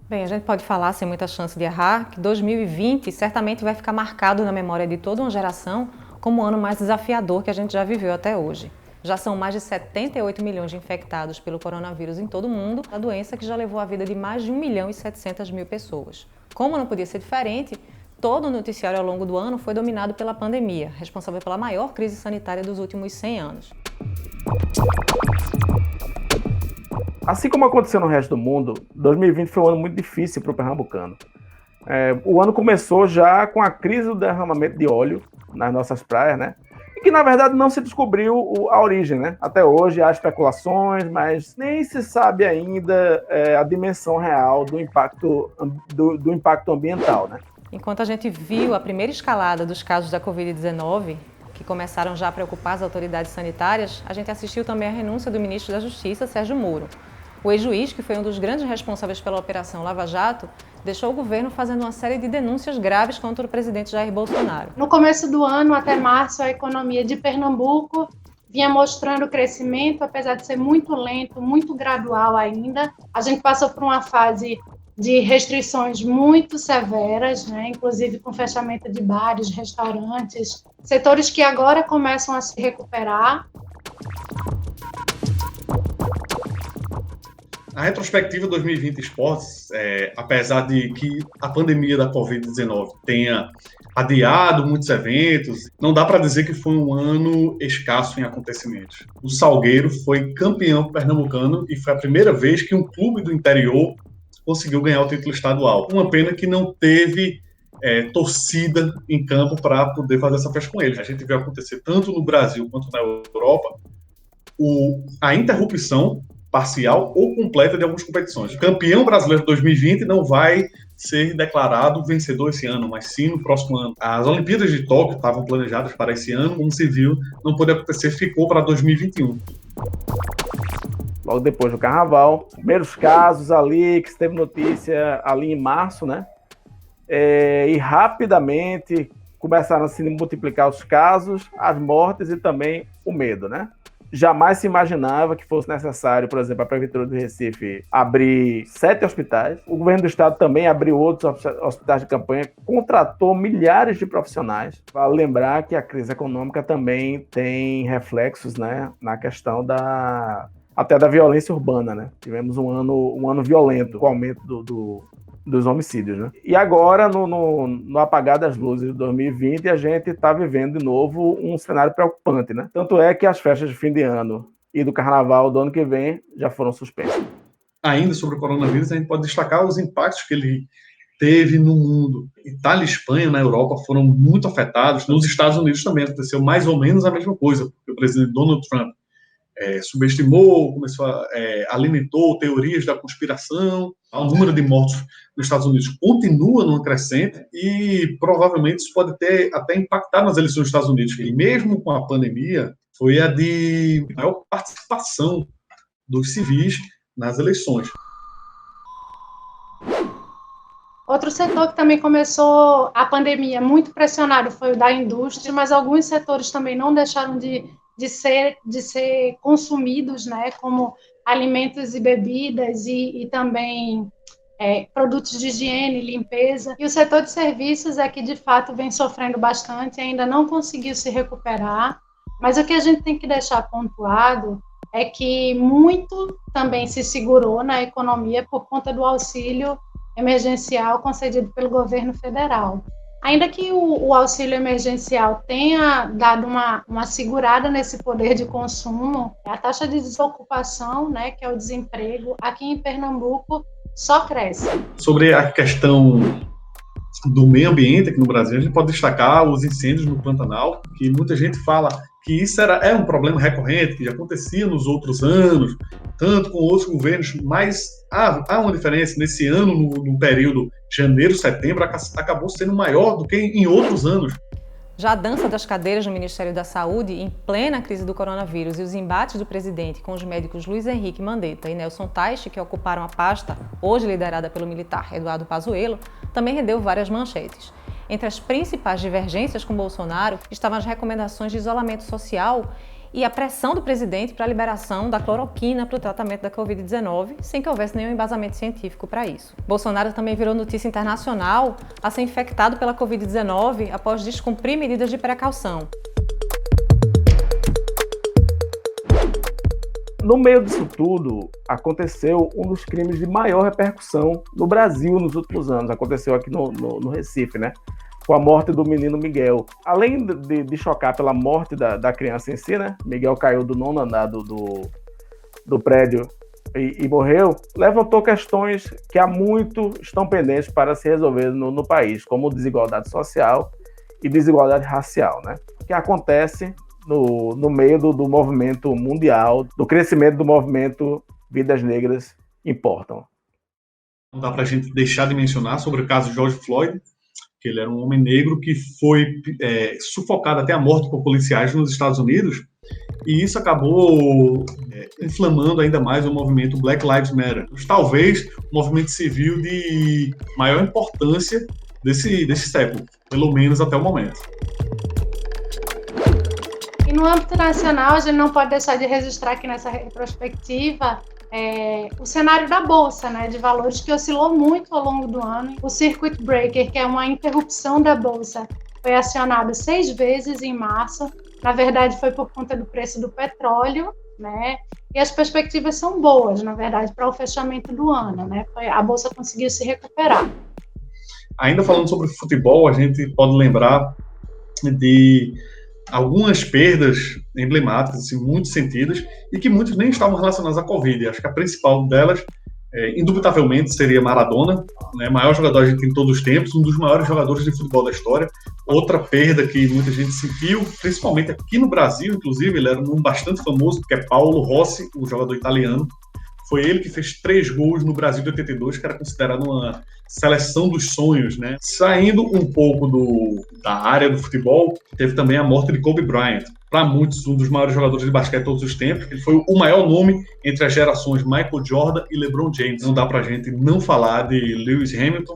Bem, a gente pode falar, sem muita chance de errar, que 2020 certamente vai ficar marcado na memória de toda uma geração como o ano mais desafiador que a gente já viveu até hoje. Já são mais de 78 milhões de infectados pelo coronavírus em todo o mundo, a doença que já levou a vida de mais de 1 milhão e 700 mil pessoas. Como não podia ser diferente, todo o noticiário ao longo do ano foi dominado pela pandemia, responsável pela maior crise sanitária dos últimos 100 anos. Assim como aconteceu no resto do mundo, 2020 foi um ano muito difícil para o pernambucano. O ano começou já com a crise do derramamento de óleo nas nossas praias, né? E que, na verdade, não se descobriu a origem, né? Até hoje há especulações, mas nem se sabe ainda a dimensão real do impacto ambiental, né? Enquanto a gente viu a primeira escalada dos casos da Covid-19, que começaram já a preocupar as autoridades sanitárias, a gente assistiu também à renúncia do ministro da Justiça, Sérgio Moro. O ex-juiz, que foi um dos grandes responsáveis pela Operação Lava Jato, deixou o governo fazendo uma série de denúncias graves contra o presidente Jair Bolsonaro. No começo do ano, até março, a economia de Pernambuco vinha mostrando crescimento, apesar de ser muito lento, muito gradual ainda. A gente passou por uma fase de restrições muito severas, né? Inclusive com fechamento de bares, restaurantes, setores que agora começam a se recuperar. A retrospectiva 2020 Esportes, apesar de que a pandemia da Covid-19 tenha adiado muitos eventos, não dá para dizer que foi um ano escasso em acontecimentos. O Salgueiro foi campeão pernambucano e foi a primeira vez que um clube do interior conseguiu ganhar o título estadual. Uma pena que não teve torcida em campo para poder fazer essa festa com eles. A gente viu acontecer tanto no Brasil quanto na Europa a interrupção parcial ou completa de algumas competições. O campeão brasileiro de 2020 não vai ser declarado vencedor esse ano, mas sim no próximo ano. As Olimpíadas de Tóquio estavam planejadas para esse ano, como se viu, não pôde acontecer, ficou para 2021. Logo depois do Carnaval, primeiros casos ali, que se teve notícia ali em março, né? E rapidamente começaram a se multiplicar os casos, as mortes e também o medo, né? Jamais se imaginava que fosse necessário, por exemplo, a Prefeitura do Recife abrir 7 hospitais. O governo do estado também abriu outros hospitais de campanha, contratou milhares de profissionais. Vale lembrar que a crise econômica também tem reflexos, né, na questão até da violência urbana, né? Tivemos um ano violento, com o aumento dos homicídios, né? E agora, no apagar das luzes de 2020, a gente está vivendo de novo um cenário preocupante, né? Tanto é que as festas de fim de ano e do carnaval do ano que vem já foram suspensas. Ainda sobre o coronavírus, a gente pode destacar os impactos que ele teve no mundo. Itália e Espanha, na Europa, foram muito afetados. Nos Estados Unidos também aconteceu mais ou menos a mesma coisa, porque o presidente Donald Trump subestimou, alimentou teorias da conspiração. O número de mortos nos Estados Unidos continua numa crescente e provavelmente isso pode ter até impactado nas eleições dos Estados Unidos. E mesmo com a pandemia, foi a de maior participação dos civis nas eleições. Outro setor que também começou a pandemia muito pressionado foi o da indústria, mas alguns setores também não deixaram de ser consumidos, né, como alimentos e bebidas e também produtos de higiene, limpeza. E o setor de serviços é que, de fato, vem sofrendo bastante, ainda não conseguiu se recuperar, mas o que a gente tem que deixar pontuado é que muito também se segurou na economia por conta do auxílio emergencial concedido pelo governo federal. Ainda que o auxílio emergencial tenha dado uma segurada nesse poder de consumo, a taxa de desocupação, né, que é o desemprego, aqui em Pernambuco só cresce. Sobre a questão do meio ambiente aqui no Brasil, a gente pode destacar os incêndios no Pantanal, que muita gente fala que isso é um problema recorrente, que já acontecia nos outros anos, tanto com outros governos, mas há uma diferença. Nesse ano, no período janeiro, setembro, acabou sendo maior do que em outros anos. Já a dança das cadeiras no Ministério da Saúde, em plena crise do coronavírus, e os embates do presidente com os médicos Luiz Henrique Mandetta e Nelson Teich, que ocuparam a pasta, hoje liderada pelo militar Eduardo Pazuello, também rendeu várias manchetes. Entre as principais divergências com Bolsonaro estavam as recomendações de isolamento social e a pressão do presidente para a liberação da cloroquina para o tratamento da Covid-19, sem que houvesse nenhum embasamento científico para isso. Bolsonaro também virou notícia internacional a ser infectado pela Covid-19 após descumprir medidas de precaução. No meio disso tudo, aconteceu um dos crimes de maior repercussão no Brasil nos últimos anos. Aconteceu aqui no Recife, né? Com a morte do menino Miguel. Além de chocar pela morte da criança em si, né? Miguel caiu do 9º andar do prédio e morreu, levantou questões que há muito estão pendentes para se resolver no país, como desigualdade social e desigualdade racial, né? Que acontece no meio do movimento mundial, do crescimento do movimento Vidas Negras Importam. Não dá para a gente deixar de mencionar sobre o caso de George Floyd, que ele era um homem negro que foi sufocado até a morte por policiais nos Estados Unidos, e isso acabou inflamando ainda mais o movimento Black Lives Matter. Talvez o movimento civil de maior importância desse século, pelo menos até o momento. E no âmbito nacional, a gente não pode deixar de registrar aqui nessa retrospectiva o cenário da Bolsa, né, de valores que oscilou muito ao longo do ano. O Circuit Breaker, que é uma interrupção da Bolsa, foi acionado 6 vezes em março. Na verdade, foi por conta do preço do petróleo, né, e as perspectivas são boas, na verdade, para o fechamento do ano, né, a Bolsa conseguiu se recuperar. Ainda falando sobre futebol, a gente pode lembrar de algumas perdas emblemáticas, assim, muito sentidas, e que muitos nem estavam relacionados à Covid. Acho que a principal delas, indubitavelmente, seria Maradona, né, maior jogador de todos os tempos, um dos maiores jogadores de futebol da história. Outra perda que muita gente sentiu, principalmente aqui no Brasil, inclusive, ele era um bastante famoso, que é Paulo Rossi, o jogador italiano. Foi ele que fez 3 gols no Brasil de 82, que era considerado uma seleção dos sonhos, né? Saindo um pouco da área do futebol, teve também a morte de Kobe Bryant. Para muitos, um dos maiores jogadores de basquete de todos os tempos. Ele foi o maior nome entre as gerações Michael Jordan e LeBron James. Não dá pra gente não falar de Lewis Hamilton.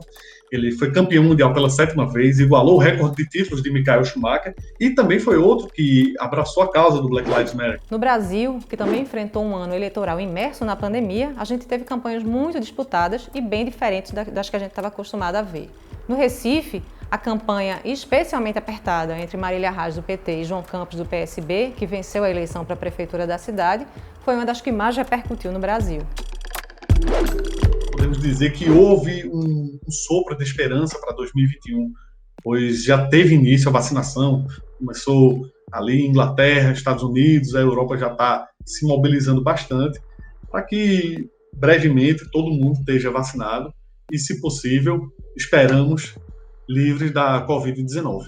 Ele foi campeão mundial pela 7ª vez, igualou o recorde de títulos de Michael Schumacher e também foi outro que abraçou a causa do Black Lives Matter. No Brasil, que também enfrentou um ano eleitoral imerso na pandemia, a gente teve campanhas muito disputadas e bem diferentes das que a gente estava acostumado a ver. No Recife, a campanha especialmente apertada entre Marília Reis, do PT, e João Campos, do PSB, que venceu a eleição para a prefeitura da cidade, foi uma das que mais repercutiu no Brasil. Podemos dizer que houve um sopro de esperança para 2021, pois já teve início a vacinação, começou ali em Inglaterra, Estados Unidos, a Europa já está se mobilizando bastante para que brevemente todo mundo esteja vacinado e, se possível, esperamos livres da Covid-19.